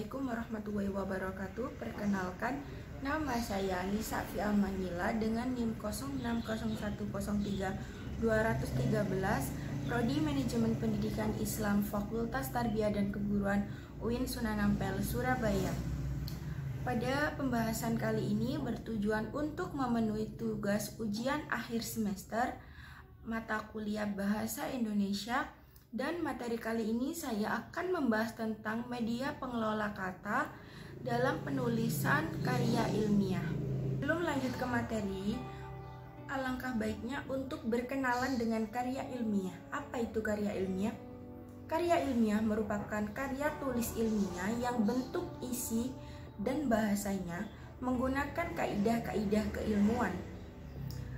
Assalamualaikum warahmatullahi wabarakatuh. Perkenalkan, nama saya Nisa Fi'al Manila dengan NIM 060103 213, Prodi Manajemen Pendidikan Islam, Fakultas Tarbiyah dan Keguruan, UIN Sunan Ampel, Surabaya. Pada pembahasan kali ini bertujuan untuk memenuhi tugas ujian akhir semester mata kuliah Bahasa Indonesia, dan materi kali ini saya akan membahas tentang media pengelola kata dalam penulisan karya ilmiah. Sebelum lanjut ke materi, alangkah baiknya untuk berkenalan dengan karya ilmiah. Apa itu karya ilmiah? Karya ilmiah merupakan karya tulis ilmiah yang bentuk, isi, dan bahasanya menggunakan kaidah-kaidah keilmuan.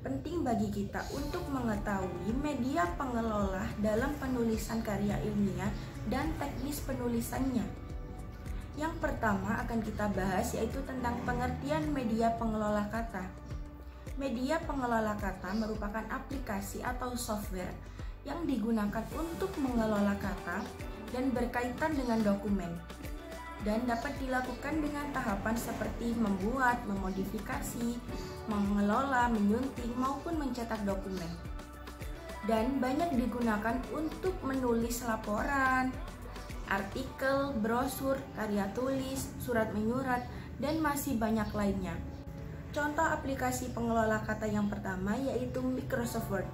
Penting bagi kita untuk mengetahui media pengelola dalam penulisan karya ilmiah dan teknis penulisannya. Yang pertama akan kita bahas yaitu tentang pengertian media pengelola kata. Media pengelola kata merupakan aplikasi atau software yang digunakan untuk mengelola kata dan berkaitan dengan dokumen, dan dapat dilakukan dengan tahapan seperti membuat, memodifikasi, mengelola, menyunting, maupun mencetak dokumen. Dan banyak digunakan untuk menulis laporan, artikel, brosur, karya tulis, surat menyurat, dan masih banyak lainnya. Contoh aplikasi pengelola kata yang pertama yaitu Microsoft Word.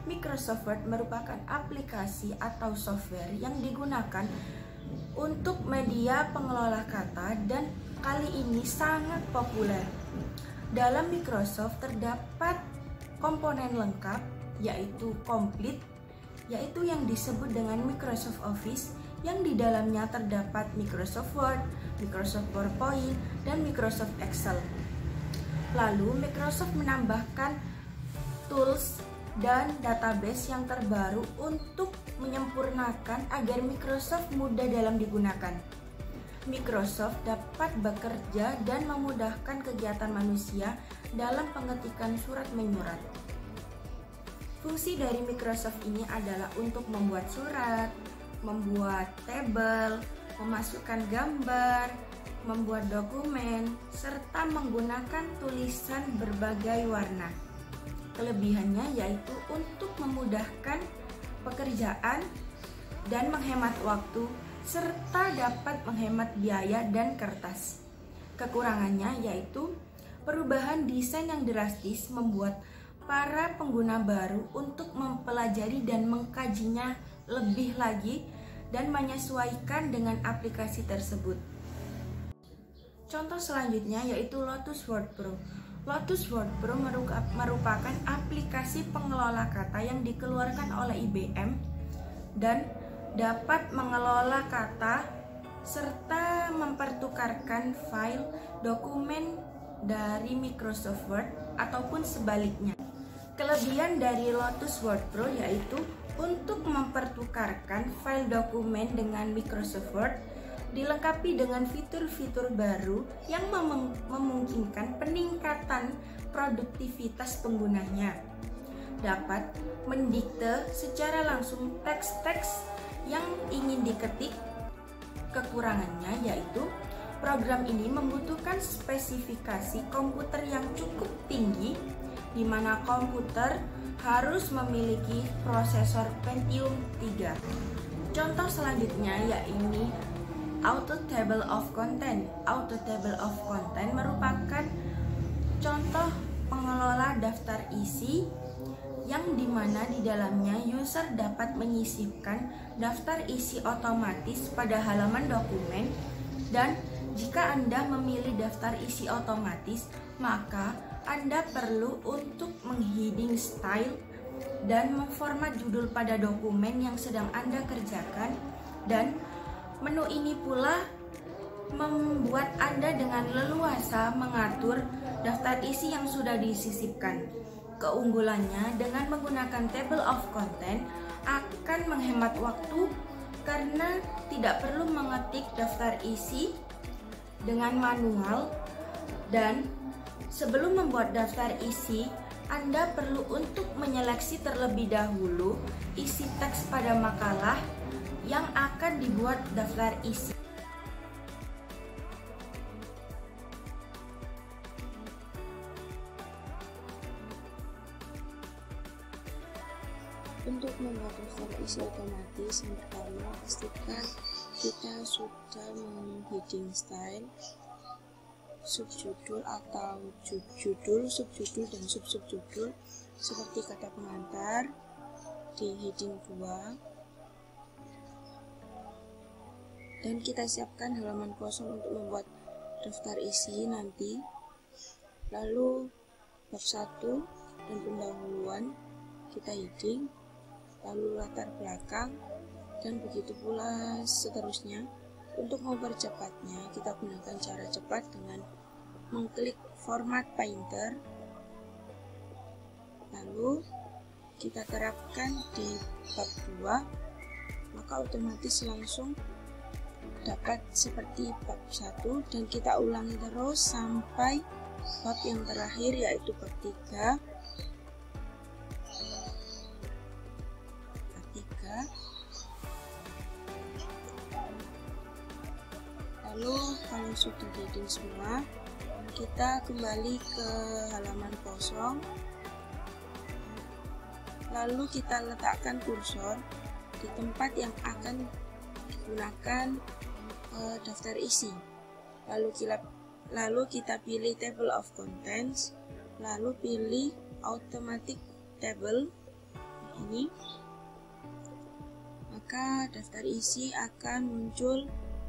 Microsoft Word merupakan aplikasi atau software yang digunakan untuk media pengelola kata dan kali ini sangat populer. Dalam Microsoft terdapat komponen lengkap yaitu komplit, yaitu yang disebut dengan Microsoft Office, yang di dalamnya terdapat Microsoft Word, Microsoft PowerPoint, dan Microsoft Excel. Lalu Microsoft menambahkan tools dan database yang terbaru untuk menyempurnakan agar Microsoft mudah dalam digunakan. Microsoft dapat bekerja dan memudahkan kegiatan manusia dalam pengetikan surat menyurat. Fungsi dari Microsoft ini adalah untuk membuat surat, membuat tabel, memasukkan gambar, membuat dokumen, serta menggunakan tulisan berbagai warna. Kelebihannya yaitu untuk memudahkan pekerjaan dan menghemat waktu, serta dapat menghemat biaya dan kertas. Kekurangannya yaitu perubahan desain yang drastis membuat para pengguna baru untuk mempelajari dan mengkajinya lebih lagi dan menyesuaikan dengan aplikasi tersebut. Contoh selanjutnya yaitu Lotus Word Pro. Lotus Word Pro merupakan aplikasi pengelola kata yang dikeluarkan oleh IBM dan dapat mengelola kata serta mempertukarkan file dokumen dari Microsoft Word ataupun sebaliknya. Kelebihan dari Lotus Word Pro yaitu untuk mempertukarkan file dokumen dengan Microsoft Word dilengkapi dengan fitur-fitur baru yang memungkinkan peningkatan produktivitas penggunanya. Dapat mendikte secara langsung teks-teks yang ingin diketik. Kekurangannya yaitu program ini membutuhkan spesifikasi komputer yang cukup tinggi, di mana komputer harus memiliki prosesor Pentium 3. Contoh selanjutnya yaitu Auto Table of Content. Auto Table of Content merupakan contoh pengelola daftar isi yang dimana di dalamnya user dapat menyisipkan daftar isi otomatis pada halaman dokumen, dan jika Anda memilih daftar isi otomatis, maka Anda perlu untuk menghiding style dan memformat judul pada dokumen yang sedang Anda kerjakan, dan menu ini pula membuat Anda dengan leluasa mengatur daftar isi yang sudah disisipkan. Keunggulannya dengan menggunakan Table of Content akan menghemat waktu karena tidak perlu mengetik daftar isi dengan manual, dan sebelum membuat daftar isi Anda perlu untuk menyeleksi terlebih dahulu isi teks pada makalah yang akan dibuat daftar isi. Untuk membuat daftar isi otomatis, yang pertama pastikan kita sudah meng-heading style, subjudul atau judul, subjudul dan sub-subjudul seperti kata pengantar di heading 2. Dan kita siapkan halaman kosong untuk membuat daftar isi nanti. Lalu bab 1 dan pendahuluan kita heading, lalu latar belakang, dan begitu pula seterusnya. Untuk mempercepatnya, kita gunakan cara cepat dengan mengklik format painter, lalu kita terapkan di bab 2, maka otomatis langsung dapat seperti bab 1, dan kita ulangi terus sampai bab yang terakhir, yaitu bab 3. Lalu kalau sudah heading semua, kita kembali ke halaman kosong, lalu kita letakkan kursor di tempat yang akan digunakan daftar isi. Lalu kita pilih table of contents, lalu pilih automatic table ini, maka daftar isi akan muncul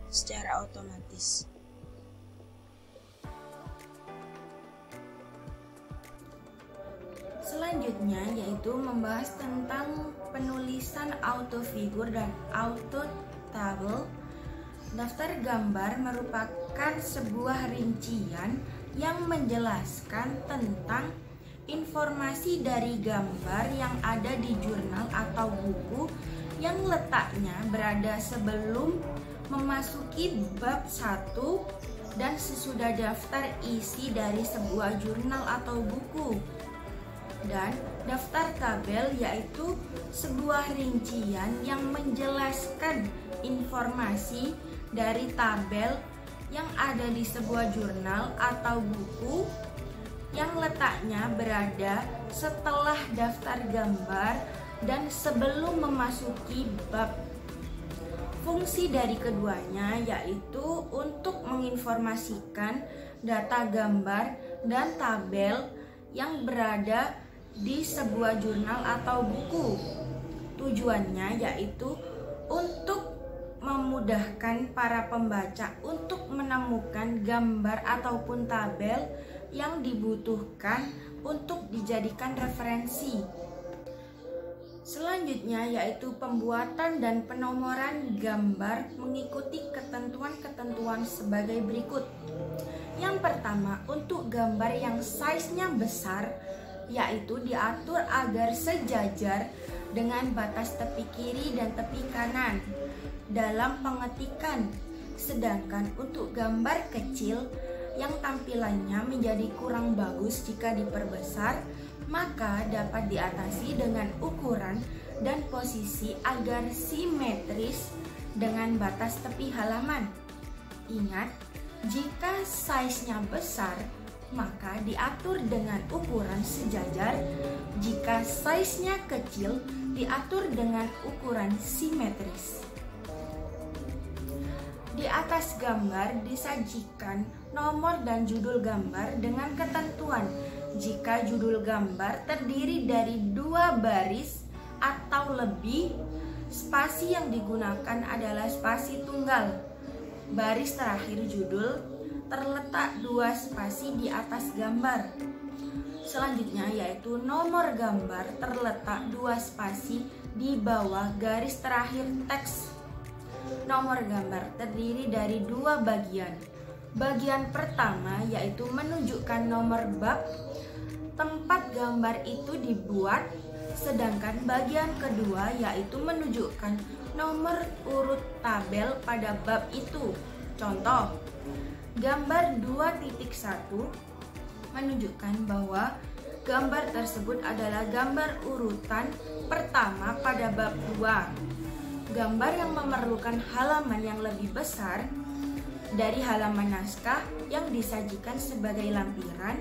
secara otomatis. Selanjutnya yaitu membahas tentang penulisan auto figur dan auto table. Daftar gambar merupakan sebuah rincian yang menjelaskan tentang informasi dari gambar yang ada di jurnal atau buku yang letaknya berada sebelum memasuki bab 1 dan sesudah daftar isi dari sebuah jurnal atau buku. Dan daftar tabel yaitu sebuah rincian yang menjelaskan informasi dari tabel yang ada di sebuah jurnal atau buku yang letaknya berada setelah daftar gambar dan sebelum memasuki bab. Fungsi dari keduanya yaitu untuk menginformasikan data gambar dan tabel yang berada di sebuah jurnal atau buku. Tujuannya yaitu untuk memudahkan para pembaca untuk menemukan gambar ataupun tabel yang dibutuhkan untuk dijadikan referensi. Selanjutnya yaitu pembuatan dan penomoran gambar mengikuti ketentuan-ketentuan sebagai berikut. Yang pertama, untuk gambar yang size-nya besar yaitu diatur agar sejajar dengan batas tepi kiri dan tepi kanan dalam pengetikan. Sedangkan untuk gambar kecil yang tampilannya menjadi kurang bagus jika diperbesar, maka dapat diatasi dengan ukuran dan posisi agar simetris dengan batas tepi halaman. Ingat, jika size-nya besar, maka diatur dengan ukuran sejajar. Jika size-nya kecil, diatur dengan ukuran simetris. Di atas gambar disajikan nomor dan judul gambar dengan ketentuan. Jika judul gambar terdiri dari 2 baris atau lebih, spasi yang digunakan adalah spasi tunggal. Baris terakhir judul terletak 2 spasi di atas gambar. Selanjutnya yaitu nomor gambar terletak 2 spasi di bawah garis terakhir teks. Nomor gambar terdiri dari 2 bagian. Bagian pertama yaitu menunjukkan nomor bab tempat gambar itu dibuat, sedangkan bagian kedua yaitu menunjukkan nomor urut tabel pada bab itu. Contoh, gambar 2.1 menunjukkan bahwa gambar tersebut adalah gambar urutan pertama pada bab 2. Gambar yang memerlukan halaman yang lebih besar dari halaman naskah yang disajikan sebagai lampiran.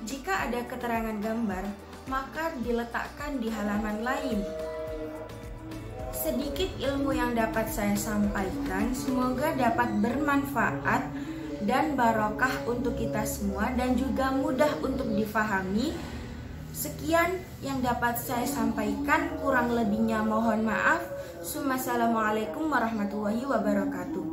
Jika ada keterangan gambar, maka diletakkan di halaman lain. sedikit ilmu yang dapat saya sampaikan, semoga dapat bermanfaat dan barokah untuk kita semua dan juga mudah untuk difahami. Sekian yang dapat saya sampaikan, kurang lebihnya mohon maaf. Assalamualaikum warahmatullahi wabarakatuh.